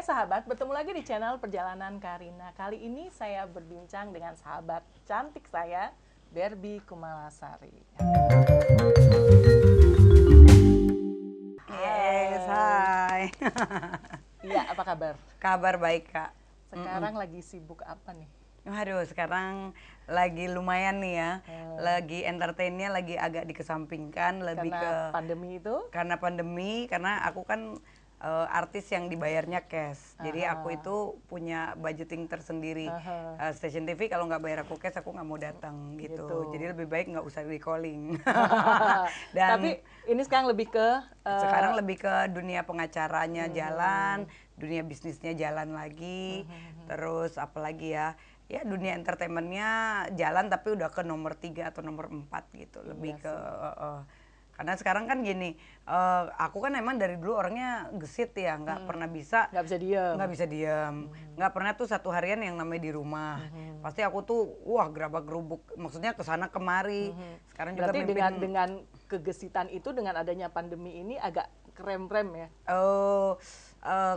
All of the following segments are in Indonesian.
sahabat, bertemu lagi di channel Perjalanan Karina. Kali ini saya berbincang dengan sahabat cantik saya, Berbi Kumalasari. Yes, hai. Iya, apa kabar? Kabar baik, Kak. Sekarang lagi sibuk apa nih? Waduh, sekarang lagi lumayan nih ya. Lagi entertainnya lagi agak dikesampingkan, lebih Karena ke pandemi itu? karena aku kan artis yang dibayarnya cash. Jadi aku itu punya budgeting tersendiri. Stasiun TV kalau nggak bayar aku cash, aku nggak mau datang gitu. Jadi lebih baik nggak usah di calling. Dan tapi ini sekarang lebih ke sekarang lebih ke dunia pengacaranya jalan, dunia bisnisnya jalan lagi, terus apalagi ya, ya dunia entertainmentnya jalan tapi udah ke nomor 3 atau nomor 4 gitu, lebih ke karena sekarang kan gini, aku kan emang dari dulu orangnya gesit ya, nggak pernah bisa diam, nggak pernah tuh satu harian yang namanya di rumah. Pasti aku tuh gerabak gerubuk, maksudnya kesana kemari. Sekarang juga berarti dengan kegesitan itu, dengan adanya pandemi ini agak krem-krem ya?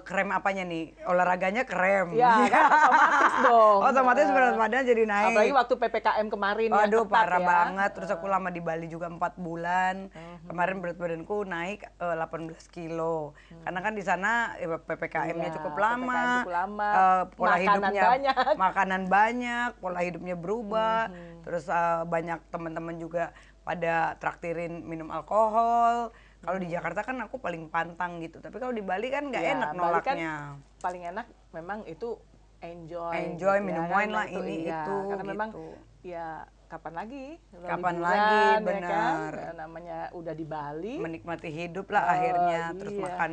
Krem apanya nih? Olahraganya krem. Ya kan, otomatis dong. Otomatis berat badan jadi naik. Apalagi waktu PPKM kemarin yang Aduh, ketat parah ya. banget. Terus aku lama di Bali juga 4 bulan. Kemarin berat badanku naik 18 kilo. Karena kan di sana PPKM-nya cukup lama. Pola hidupnya banyak. Makanan banyak, pola hidupnya berubah. Terus banyak teman-teman juga pada traktirin minum alkohol. Kalau di Jakarta kan aku paling pantang gitu, tapi kalau di Bali kan nggak enak nolaknya. Kan paling enak memang itu enjoy gitu minum ya, wine lah ini itu. Karena gitu. memang ya kapan lagi? Kapan liburan, lagi, ya benar. kan? Namanya udah di Bali. Menikmati hidup lah akhirnya, terus makan.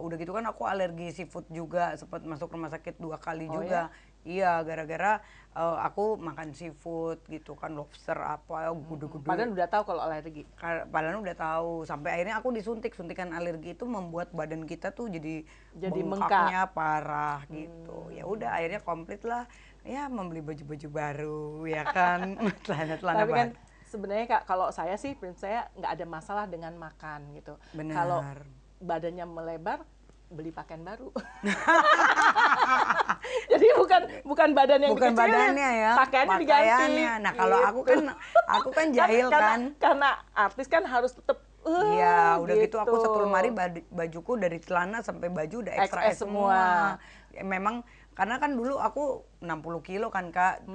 Udah gitu kan aku alergi seafood juga, sempat masuk rumah sakit 2 kali juga. Ya? Iya, gara-gara aku makan seafood gitu kan, lobster apa, gudu-gudu. Padahal udah tahu kalau alergi. Padahal udah tahu, sampai akhirnya aku suntikan alergi itu membuat badan kita tuh jadi bengkaknya parah gitu. Ya udah akhirnya komplit lah, ya membeli baju-baju baru ya kan, celana-celana baru. Tapi kan sebenarnya Kak, kalau saya sih prinsip saya nggak ada masalah dengan makan gitu. Kalau badannya melebar, beli pakaian baru. Jadi bukan badan yang bukan badannya ya, pakaiannya diganti. Nah kalau aku kan jahil kan. Karena artis kan harus tetap iya, udah gitu aku satu lemari bajuku dari celana sampai baju udah XS semua. Memang karena kan dulu aku 60 kilo kan Kak,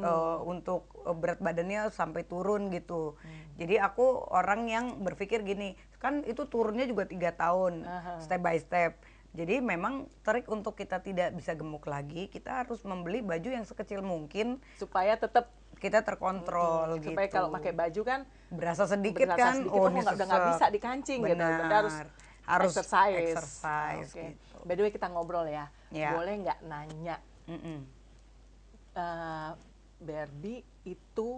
untuk berat badannya sampai turun gitu. Jadi aku orang yang berpikir gini, kan itu turunnya juga 3 tahun, step by step. Jadi memang trik untuk kita tidak bisa gemuk lagi, kita harus membeli baju yang sekecil mungkin supaya tetap kita terkontrol gitu. Supaya kalau pakai baju kan berasa sedikit kan, udah nggak bisa dikancing gitu. Harus exercise gitu. By the way kita ngobrol ya. Boleh nggak nanya? Berbi itu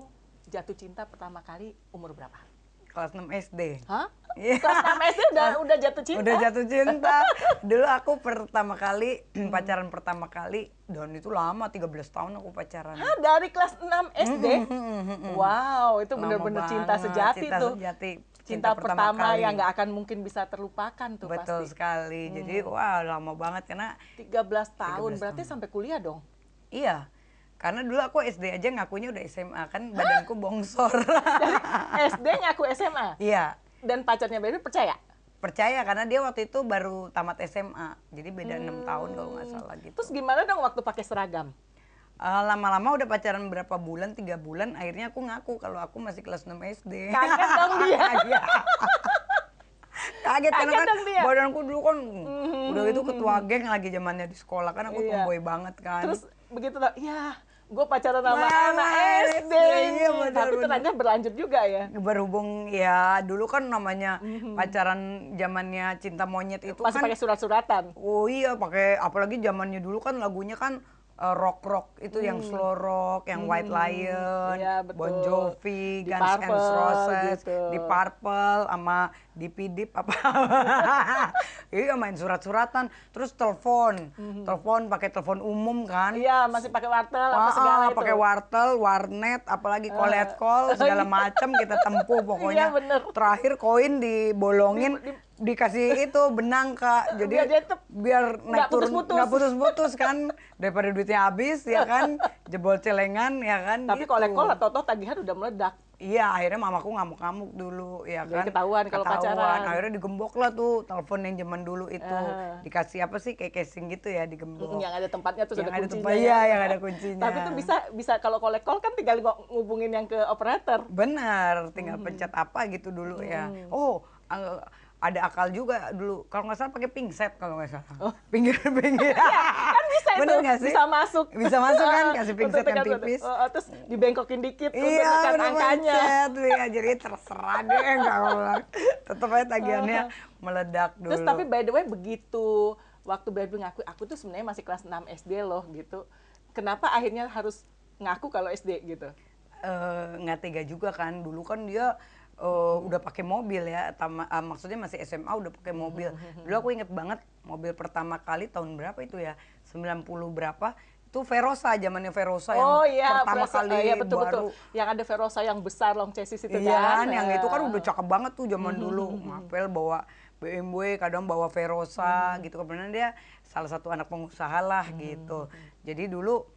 jatuh cinta pertama kali umur berapa? Kelas 6 SD. Hah? Kelas 6 SD udah jatuh cinta? Udah jatuh cinta. Dulu aku pertama kali, pacaran pertama kali, dan itu lama, 13 tahun aku pacaran. Hah, dari kelas 6 SD? Wow, itu bener-bener cinta sejati tuh. Cinta pertama yang nggak akan mungkin bisa terlupakan tuh. Betul pasti. Sekali. Jadi lama banget karena 13 tahun, berarti sampai kuliah dong? Iya. Karena dulu aku SD aja ngakunya udah SMA, kan badanku bongsor. Jadi SD ngaku SMA? Iya. Dan pacarnya Berbi percaya? Percaya, karena dia waktu itu baru tamat SMA. Jadi beda 6 tahun kalau nggak salah gitu. Terus gimana dong waktu pakai seragam? Lama-lama udah pacaran berapa bulan, 3 bulan, akhirnya aku ngaku kalau aku masih kelas 6 SD. Kaget dong dia. Kaget karena kan badanku dulu kan udah itu ketua geng lagi zamannya di sekolah, kan aku tomboy banget kan. Terus begitu lah, ya gue pacaran sama anak SD. Iya, tapi ternyata berlanjut juga ya. Berhubung ya dulu kan namanya pacaran zamannya cinta monyet itu masih kan pakai surat-suratan. Oh iya, pakai, apalagi zamannya dulu kan lagunya kan rock yang slow rock, yang White Lion, Bon Jovi, Guns N' Roses, di Purple sama di Pidip apa. Iya, main surat-suratan, terus telepon pakai telepon umum kan. Iya, masih pakai wartel apa segala itu. Pakai wartel, warnet, apalagi call segala macam kita tempuh pokoknya. Iya, bener. Terakhir koin dibolongin dikasih itu benang Kak, jadi biar naik turun nggak putus-putus kan, daripada duitnya habis ya kan, jebol celengan ya kan. Tapi gitu. kolekol atau tagihan udah meledak. Iya, akhirnya mamaku ngamuk-ngamuk dulu ya kan. Jadi ketahuan kalau pacaran. Akhirnya digembok lah tuh telepon yang zaman dulu itu. Dikasih apa sih kayak casing gitu ya, digembok. Yang ada tempatnya tuh, yang ada kuncinya. Iya, yang ada kuncinya. Tapi tuh bisa kalau kolekol kan tinggal ngubungin yang ke operator. Bener, tinggal pencet apa gitu dulu ya. Oh, ada akal juga dulu. Kalau nggak salah pakai pingset kalau nggak salah. Pinggir-pinggir. Kan bisa itu. Bener nggak sih? Bisa masuk. Bisa masuk kan, kasih pingset yang tipis. Terus dibengkokin dikit untuk iya, tekan angkanya. Iya, jadi terserah deh kalau tetap aja tagihannya meledak dulu. Terus tapi by the way begitu waktu baby ngaku, aku tuh sebenarnya masih kelas 6 SD loh gitu. Kenapa akhirnya harus ngaku kalau SD gitu? Nggak tega juga kan. Dulu kan dia udah pakai mobil ya, maksudnya masih SMA udah pakai mobil. Dulu aku inget banget mobil pertama kali tahun berapa itu ya, 90 berapa, itu Verosa, zamannya Verosa yang pertama kali iya, betul, baru. Yang ada Verosa yang besar long chassis itu iya, kan. Yang itu kan udah cakep banget tuh zaman dulu. Mapel bawa BMW, kadang bawa Verosa gitu. Kebetulan dia salah satu anak pengusaha lah gitu. Jadi dulu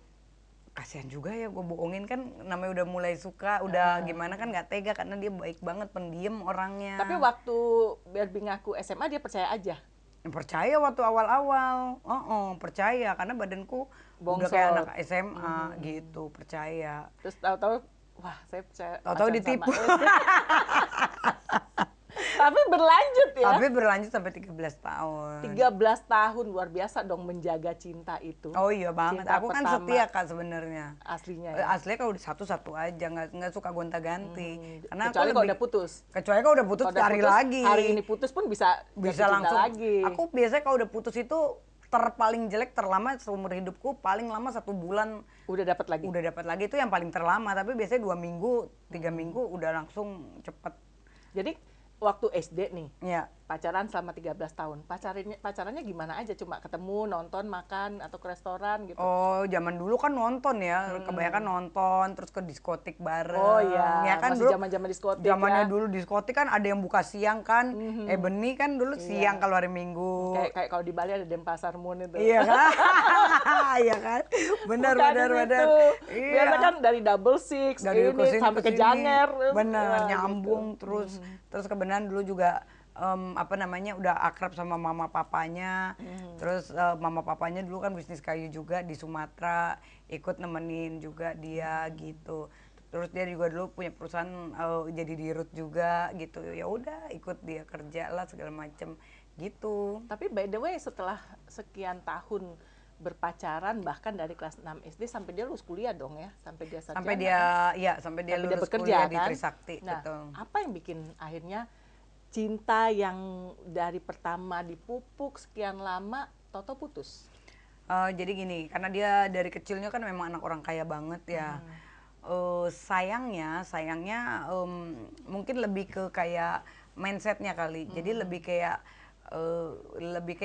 kasihan juga ya gue bohongin kan, namanya udah mulai suka, udah gimana kan nggak tega karena dia baik banget, pendiam orangnya. Tapi waktu Barbie ngaku SMA dia percaya aja? Percaya waktu awal-awal, percaya karena badanku udah kayak anak SMA gitu, percaya. Terus tahu-tahu, wah saya percaya. Tahu-tahu ditipu. Tapi berlanjut ya? Tapi berlanjut sampai 13 tahun. 13 tahun, luar biasa dong menjaga cinta itu. Oh iya banget, cinta aku kan pertama. setia Kak sebenarnya. Aslinya ya? Aslinya kalau udah satu-satu aja, nggak suka gonta-ganti. Karena kecuali kalau udah putus? Kecuali kalau udah putus, cari lagi. Hari ini putus pun bisa langsung lagi. Aku biasanya kalau udah putus itu terpaling jelek terlama seumur hidupku, paling lama 1 bulan udah dapat lagi itu yang paling terlama. Tapi biasanya 2 minggu 3 minggu udah langsung cepet. Jadi waktu SD nih ya. Pacaran selama 13 tahun, pacarannya gimana aja? Cuma ketemu, nonton, makan, atau ke restoran gitu? Oh, zaman dulu kan nonton ya, kebanyakan nonton, terus ke diskotik bareng. Oh iya, ya kan masih dulu zaman-zaman diskotik zamannya ya? dulu diskotik kan ada yang buka siang kan, Ebony kan dulu siang kalau hari Minggu. Kayak kalau di Bali ada Denpasar Moon itu. Iya kan? Iya kan? Benar. Iya. Biasa kan dari double six, dari ini sampai ke Janger. Bener, nyambung gitu. Terus kebenaran dulu juga udah akrab sama mama papanya. Terus mama papanya dulu kan bisnis kayu juga di Sumatera, ikut nemenin juga dia gitu. Terus dia juga dulu punya perusahaan jadi dirut juga gitu. Ya udah ikut dia kerja lah segala macem gitu. Tapi by the way setelah sekian tahun berpacaran, bahkan dari kelas 6 SD sampai dia lulus kuliah dong ya, sampai dia sarjana. Sampai dia lulus bekerja, kuliah di Trisakti. Nah, betul. apa yang bikin akhirnya cinta yang dari pertama dipupuk sekian lama, toto putus? Jadi gini, karena dia dari kecilnya kan memang anak orang kaya banget ya. Sayangnya mungkin lebih ke kayak mindsetnya kali. Jadi lebih kayak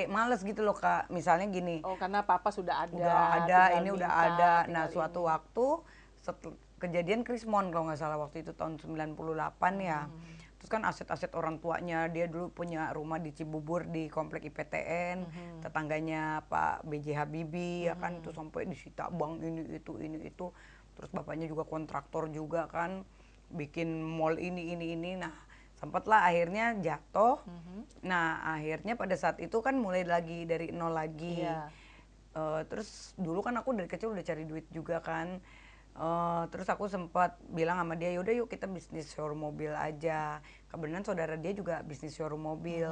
males gitu loh Kak. Misalnya gini. Oh, karena papa sudah ada. Udah ada. Nah, suatu waktu kejadian Krismon kalau nggak salah waktu itu tahun 98 ya. Terus kan aset-aset orang tuanya, dia dulu punya rumah di Cibubur di komplek IPTN, tetangganya Pak B.J. Habibie ya kan, itu sampai disita bank ini itu. Terus bapaknya juga kontraktor juga kan, bikin mall ini. Nah, sempatlah akhirnya jatuh. Nah, akhirnya pada saat itu kan mulai lagi dari nol lagi. Yeah. Terus dulu kan aku dari kecil udah cari duit juga kan. Terus aku sempat bilang sama dia, yaudah yuk kita bisnis showroom mobil aja. Kebetulan saudara dia juga bisnis showroom mobil.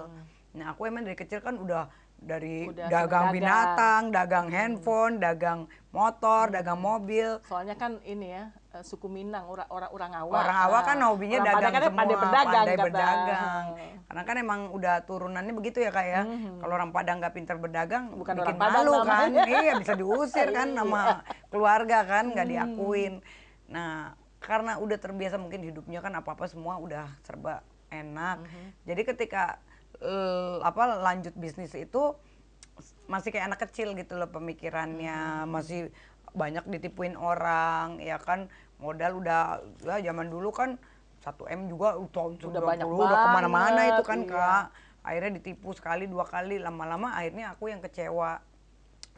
Nah aku emang dari kecil kan udah dagang binatang, dagang handphone, dagang motor, dagang mobil. Soalnya kan ini ya, suku Minang, orang Awa. Orang Awa kan hobinya dagang kan semua, pandai berdagang. Karena kan emang udah turunannya begitu ya Kak ya. Kalau orang Padang nggak pintar berdagang, bukan bikin orang Padang malu kan. namanya. Iya bisa diusir kan sama keluarga kan, nggak diakuin. Nah karena udah terbiasa mungkin hidupnya kan apa-apa semua udah serba enak. Jadi ketika lanjut bisnis itu masih kayak anak kecil gitu loh pemikirannya, masih banyak ditipuin orang ya kan, modal udah ya zaman dulu kan 1 M juga udah banyak udah kemana-mana itu kan iya. Kak, akhirnya ditipu sekali 2 kali, lama-lama akhirnya aku yang kecewa.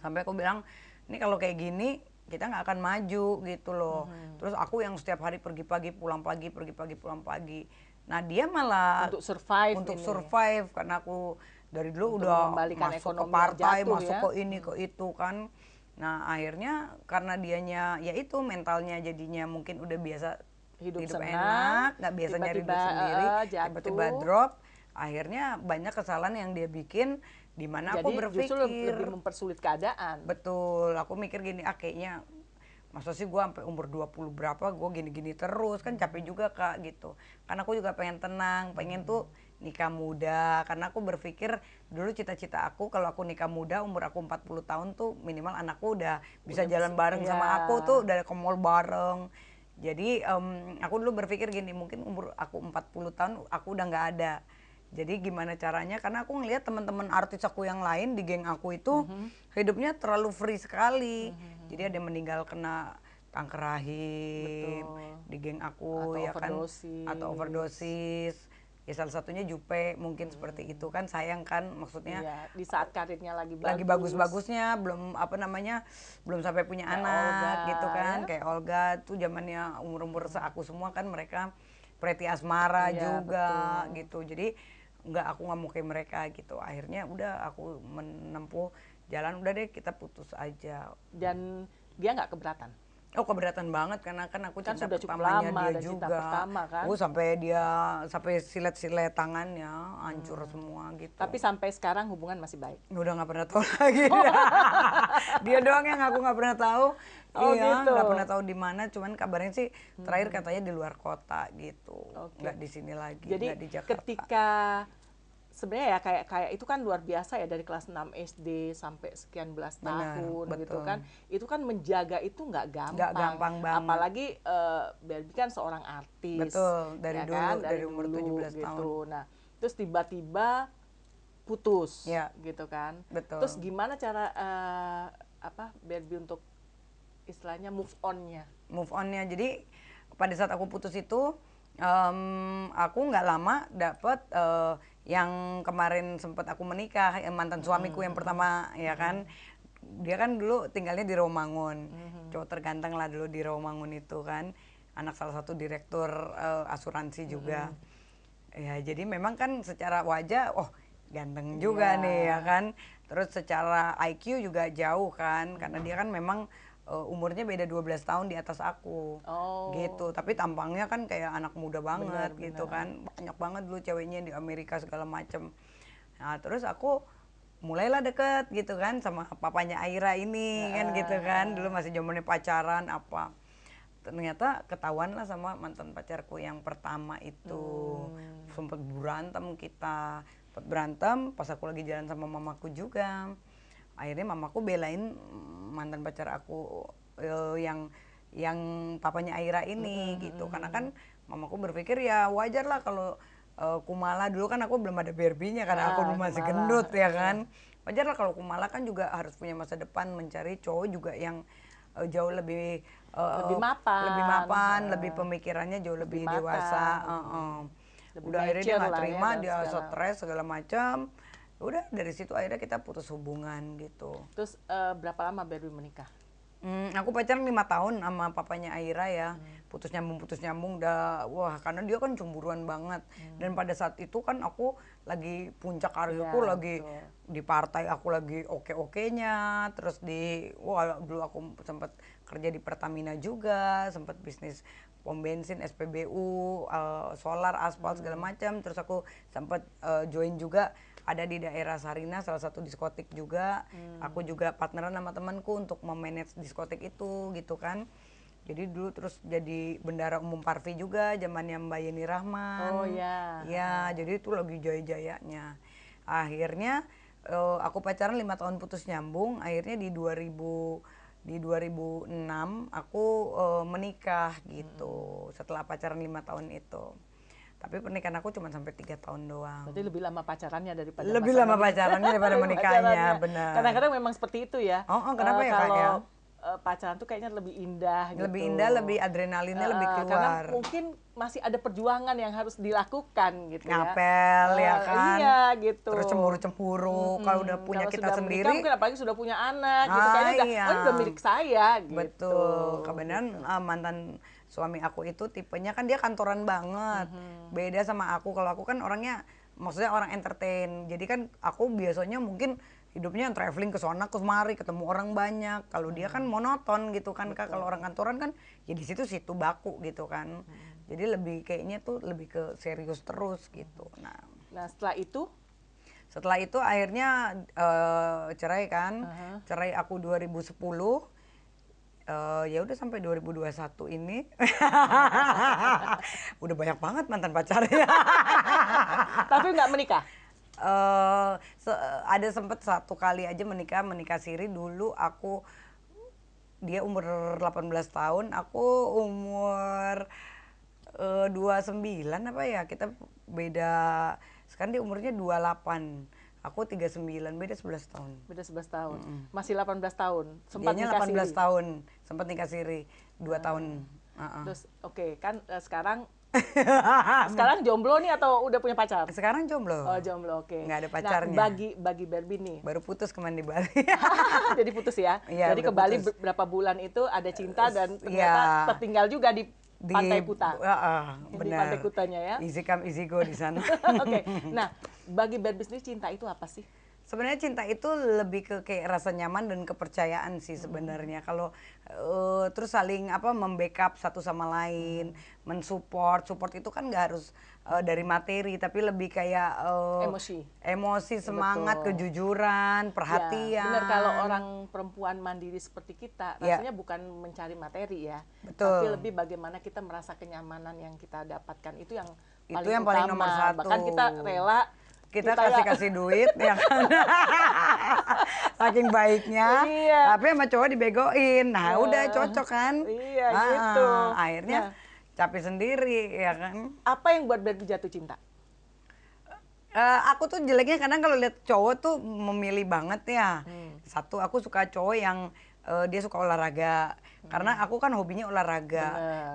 Sampai aku bilang, ini kalau kayak gini kita nggak akan maju gitu loh. Terus aku yang setiap hari pergi pagi pulang pagi, pergi pagi pulang pagi. Nah dia malah untuk survive karena aku dari dulu untuk udah mengembalikan masuk ke ekonomi yang partai, jatuh masuk ya. ke ini ke itu kan. Nah akhirnya karena dianya ya itu mentalnya jadinya mungkin udah biasa hidup senang, enak, nggak biasa nyari duit sendiri, tiba-tiba drop. Akhirnya banyak kesalahan yang dia bikin, di mana aku berpikir justru lebih mempersulit keadaan. Betul, aku mikir gini, kayaknya masa sih gue sampai umur 20 berapa gue gini-gini terus, kan capek juga Kak gitu. Karena aku juga pengen tenang, pengen tuh nikah muda, karena aku berpikir dulu cita-cita aku kalau aku nikah muda umur aku 40 tahun tuh minimal anakku udah bisa jalan bareng sama aku tuh, udah ke mall bareng. Jadi aku dulu berpikir gini, mungkin umur aku 40 tahun aku udah nggak ada. Jadi gimana caranya, karena aku ngelihat teman-teman artis aku yang lain di geng aku itu hidupnya terlalu free sekali. Jadi ada yang meninggal kena kanker rahim di geng aku, atau ya overdosis. Atau overdosis. Ya salah satunya Jupe mungkin seperti itu kan, sayang kan maksudnya. Iya, di saat karirnya lagi bagus-bagusnya, belum belum sampai punya kayak anak Olga, gitu kan, ya? kayak Olga tuh zamannya umur-umur aku semua kan mereka Preti Asmara juga betul. gitu. Jadi aku nggak mau kayak mereka gitu. Akhirnya udah aku menempuh jalan, udah deh kita putus aja. Dan dia nggak keberatan? Oh keberatan banget karena kan aku kan cinta sudah cukup pertamanya lama dia dan juga. Cinta pertama kan? Sampai silet-silet tangannya hancur semua gitu. Tapi sampai sekarang hubungan masih baik? Udah nggak pernah tahu lagi. Dia doang yang aku nggak pernah tahu. Oh, iya, gitu. nggak pernah tahu di mana. Cuman kabarnya sih terakhir katanya di luar kota gitu. Nggak di sini lagi. Jadi nggak di Jakarta. ketika sebenarnya ya kayak itu kan luar biasa ya, dari kelas 6 SD sampai sekian belas tahun gitu kan. Itu kan menjaga itu nggak gampang. Nggak gampang banget. Apalagi Barbie kan seorang artis. Betul, dari ya dulu, kan? dari umur 17 gitu. tahun. Nah, terus tiba-tiba putus ya. gitu kan. Betul. Terus gimana cara Barbie untuk istilahnya move on-nya? Move on-nya. Jadi pada saat aku putus itu aku nggak lama dapet yang kemarin sempat aku menikah, mantan suamiku yang pertama ya kan. Dia kan dulu tinggalnya di Rawamangun. Cowok terganteng lah dulu di Rawamangun itu kan. Anak salah satu direktur asuransi juga. Ya jadi memang kan secara wajah ganteng juga nih ya kan. Terus secara IQ juga jauh kan, karena dia kan memang umurnya beda 12 tahun di atas aku. Gitu. Tapi tampangnya kan kayak anak muda banget gitu kan. Banyak banget dulu ceweknya di Amerika segala macem. Nah, terus aku mulailah deket gitu kan sama papanya Aira ini kan gitu kan. Dulu masih zamannya pacaran apa. Ternyata ketahuan lah sama mantan pacarku yang pertama itu. Sempet berantem kita. Sempet berantem pas aku lagi jalan sama mamaku juga. Akhirnya mamaku belain mantan pacar aku yang papanya Aira ini gitu. Karena kan mamaku berpikir ya wajar lah kalau Kumala, dulu kan aku belum ada Barbie-nya karena aku belum masih gendut ya kan. Wajar lah kalau Kumala kan juga harus punya masa depan, mencari cowok juga yang jauh lebih mapan, lebih pemikirannya jauh lebih dewasa. Udah akhirnya dia nggak terima, dia stres segala macam. Udah dari situ akhirnya kita putus hubungan gitu. Terus berapa lama Barbie menikah? Aku pacaran 5 tahun sama papanya Aira ya. Putus nyambung udah karena dia kan cemburuan banget. Dan pada saat itu kan aku lagi puncak karirku, lagi di partai aku lagi oke-okenya. Terus dulu aku sempat kerja di Pertamina juga, sempat bisnis pom bensin, SPBU, solar, aspal segala macam. Terus aku sempat join juga ada di daerah Sarina, salah satu diskotik juga. Aku juga partneran sama temanku untuk memanage diskotik itu gitu kan. Jadi dulu terus jadi bendara umum Parvi juga zamannya Mbak Yeni Rahman. Oh ya. Ya, jadi itu lagi jaya-jayanya. Akhirnya aku pacaran 5 tahun putus nyambung. Akhirnya di 2006 aku menikah gitu. Setelah pacaran 5 tahun itu. Tapi pernikahan aku cuma sampai 3 tahun doang. Berarti lebih lama pacarannya daripada pacarannya daripada menikahnya, benar. Kadang-kadang memang seperti itu ya. Kenapa ya Kak ya? pacaran tuh kayaknya lebih indah gitu. Lebih indah, lebih adrenalinnya lebih keluar. Karena mungkin masih ada perjuangan yang harus dilakukan gitu ya. Ngapel ya kan. Iya gitu. Terus cemburu-cemburu kalau udah punya kalau kita sudah sendiri. Menikah, mungkin apalagi sudah punya anak gitu kayaknya Iya. ini udah milik saya gitu. Betul. Kebenaran mantan suami aku itu tipenya kan dia kantoran banget. Beda sama aku. Kalau aku kan orangnya maksudnya orang entertain. Jadi kan aku biasanya mungkin hidupnya yang traveling ke sana ke kemari, ketemu orang banyak. Kalau dia kan monoton gitu kan Kak. Kalau orang kantoran kan ya di situ baku gitu kan. Jadi lebih kayaknya tuh lebih ke serius terus gitu. Nah setelah itu? Setelah itu akhirnya cerai kan. Cerai aku 2010. Ya udah sampai 2021 ini. Udah banyak banget mantan pacarnya. Tapi nggak menikah? Ada sempet satu kali aja menikah siri dulu. Dia umur 18 tahun, aku umur 29 apa ya, kita beda. Sekarang dia umurnya 28, aku 39, beda 11 tahun. Beda 11 tahun. Masih 18 tahun. Sempat Dianya nikah 18 siri. tahun, sempat nikah siri 2 tahun. Terus oke, kan sekarang jomblo nih atau udah punya pacar? Sekarang jomblo. Oh jomblo, oke. Nggak ada pacarnya. Nah, bagi Barbie nih. Baru putus kemarin di Bali. Jadi putus ya? Iya, jadi ke Bali berapa bulan itu ada cinta dan ternyata tertinggal juga di Pantai Kuta. Benar. Di Pantai Kutanya ya? Easy come, easy go di sana. Oke, nah bagi Barbie sendiri cinta itu apa sih? Sebenarnya cinta itu lebih ke kayak rasa nyaman dan kepercayaan sih sebenarnya. Kalau terus saling membackup satu sama lain, mensupport. Support itu kan nggak harus dari materi, tapi lebih kayak emosi, semangat, betul. Kejujuran, perhatian. Ya, benar, kalau orang perempuan mandiri seperti kita, rasanya bukan mencari materi ya, betul. Tapi lebih bagaimana kita merasa kenyamanan yang kita dapatkan itu yang paling paling utama. nomor satu. Bahkan kita rela. Kita kasih duit ya kan. Saking baiknya, iya. Tapi sama cowok dibegoin. Nah, udah cocok kan. Iya, gitu. Akhirnya capek sendiri ya kan. Apa yang buat Barbie jatuh cinta? Aku tuh jeleknya kadang kalau lihat cowok tuh memilih banget ya. Satu, aku suka cowok yang dia suka olahraga. Karena aku kan hobinya olahraga.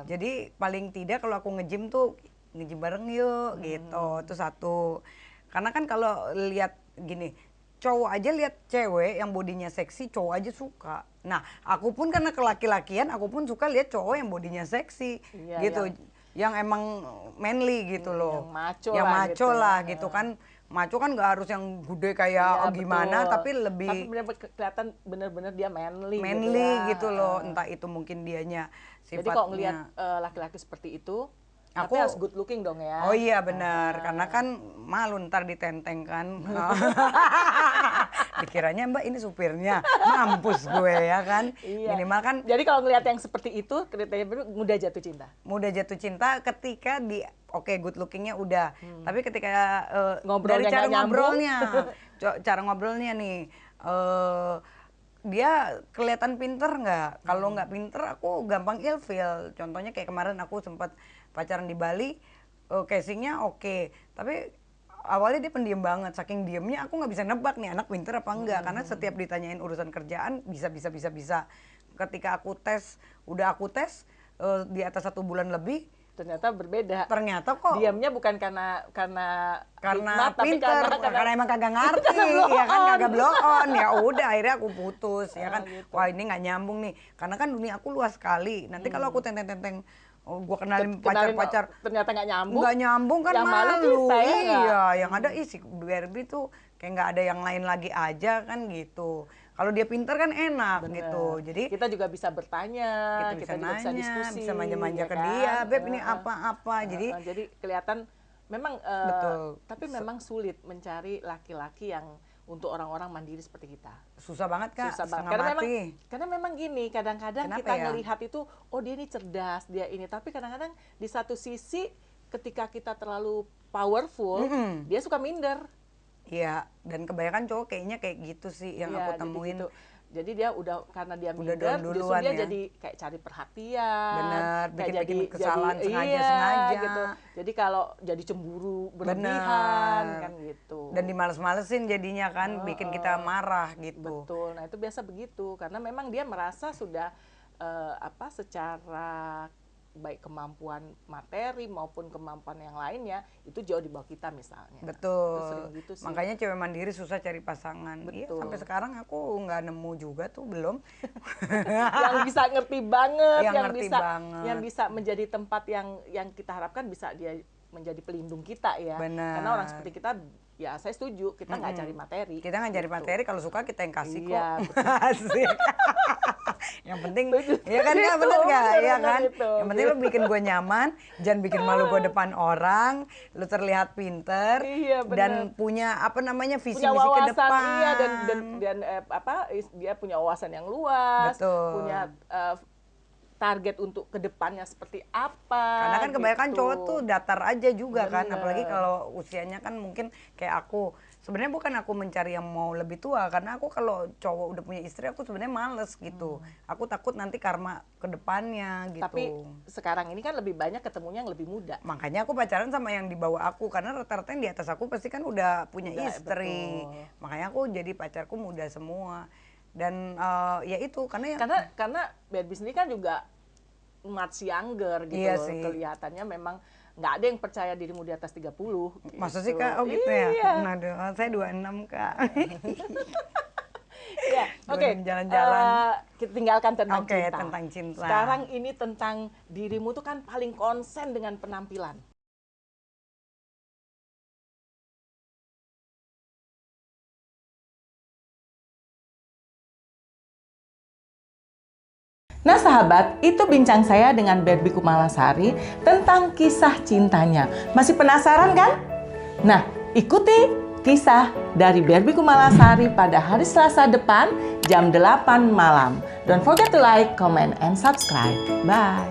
Jadi paling tidak kalau aku nge-gym tuh nge-gym bareng yuk gitu. Itu satu. Karena kan kalau lihat gini, cowok aja lihat cewek yang bodinya seksi, cowok aja suka. Nah, aku pun karena kelaki-lakian, aku pun suka lihat cowok yang bodinya seksi, gitu. Yang emang manly gitu loh. Yang macho lah gitu kan. Macho kan nggak harus yang gede kayak gimana, betul. Tapi lebih. Tapi kelihatan bener-bener dia manly gitu loh. Entah itu mungkin dianya sifatnya. Jadi kalau ngelihat laki-laki seperti itu, tapi harus good looking dong ya. Oh iya benar, karena kan malu ntar ditenteng kan. Dikiranya Mbak ini supirnya, mampus gue ya kan. Iya. Minimal kan. Jadi kalau ngelihat yang seperti itu, kriteria mudah jatuh cinta. Mudah jatuh cinta ketika good lookingnya udah. Tapi ketika dari cara ngobrolnya nih. Dia kelihatan pinter nggak? Kalau nggak pinter, aku gampang ilfeel. Contohnya kayak kemarin aku sempat pacaran di Bali, casingnya oke. Tapi awalnya dia pendiam banget. Saking diemnya aku nggak bisa nebak nih anak pinter apa enggak. Karena setiap ditanyain urusan kerjaan bisa. Ketika aku tes di atas 1 bulan lebih. Ternyata berbeda. Ternyata kok diamnya bukan karena hikmat, pinter, tapi karena emang kagak ngerti, ya kan kagak blow on. Ya udah akhirnya aku putus, ya kan. Gitu. Wah ini nggak nyambung nih, karena kan dunia aku luas sekali. Nanti kalau aku tenteng, gua kenalin pacar-pacar, ternyata nggak nyambung. Nggak nyambung kan yang malu. Kita, ya iya, yang ada si Barbie tuh kayak nggak ada yang lain lagi aja kan gitu. Kalau dia pinter kan enak. Bener. Gitu. Jadi kita juga bisa bertanya, kita juga bisa diskusi, bisa manja-manja ke dia, Beb ini apa-apa. Jadi kelihatan memang betul. Tapi memang sulit mencari laki-laki yang untuk orang-orang mandiri seperti kita. Susah banget Kak, susah banget. Karena memang gini, kadang-kadang kita ngelihat itu, oh dia ini cerdas, dia ini. Tapi kadang-kadang di satu sisi ketika kita terlalu powerful, dia suka minder. Iya, dan kebanyakan cowok kayaknya kayak gitu sih yang aku temuin. Gitu. Jadi dia karena dia Udah minder, down justru duluan dia ya. jadi kayak cari perhatian. Bener, kayak bikin kesalahan sengaja. Gitu. Jadi kalau jadi cemburu berlebihan kan gitu. Dan dimales-malesin jadinya kan, bikin kita marah gitu. Betul. Nah, itu biasa begitu karena memang dia merasa sudah secara baik kemampuan materi maupun kemampuan yang lainnya itu jauh di bawah kita misalnya. Betul. Itu sering gitu sih. Makanya cewek mandiri susah cari pasangan. Iya, sampai sekarang aku nggak nemu juga tuh, belum. Yang bisa ngerti banget, yang bisa menjadi tempat yang kita harapkan, bisa dia menjadi pelindung kita ya. Benar. Karena orang seperti kita, ya saya setuju, kita nggak cari materi. Kita nggak cari materi, kalau suka kita yang kasih kok. Iya, Asik. Yang penting, ya kan, nggak bener nggak? Ya kan? Yang penting lo bikin gue nyaman, jangan bikin malu gue depan orang, lo terlihat pinter, dan punya visi-misi ke depan. Iya, dan dia punya wawasan yang luas, punya target untuk kedepannya seperti apa. Karena kan kebanyakan cowok tuh datar aja juga kan, apalagi kalau usianya kan mungkin kayak aku. Sebenarnya bukan aku mencari yang mau lebih tua, karena aku kalau cowok udah punya istri aku sebenarnya males gitu. Aku takut nanti karma kedepannya gitu. Tapi sekarang ini kan lebih banyak ketemunya yang lebih muda. Makanya aku pacaran sama yang di bawah aku, karena rata-rata yang di atas aku pasti kan udah punya istri. Betul. Makanya aku jadi pacarku muda semua. Dan ya itu karena Bad Business ini kan juga much younger gitu. Iya sih. Kelihatannya memang nggak ada yang percaya dirimu di atas 30. Masa sih Kak? Oh gitu ya? Nah, saya 26 Kak. Ya, oke. Jalan-jalan. Kita tinggalkan tentang cinta. Tentang cinta. Sekarang ini tentang dirimu tuh kan paling konsen dengan penampilan. Nah sahabat, itu bincang saya dengan Barbie Kumalasari tentang kisah cintanya. Masih penasaran kan? Nah, ikuti kisah dari Barbie Kumalasari pada hari Selasa depan jam 8 malam. Don't forget to like, comment, and subscribe. Bye!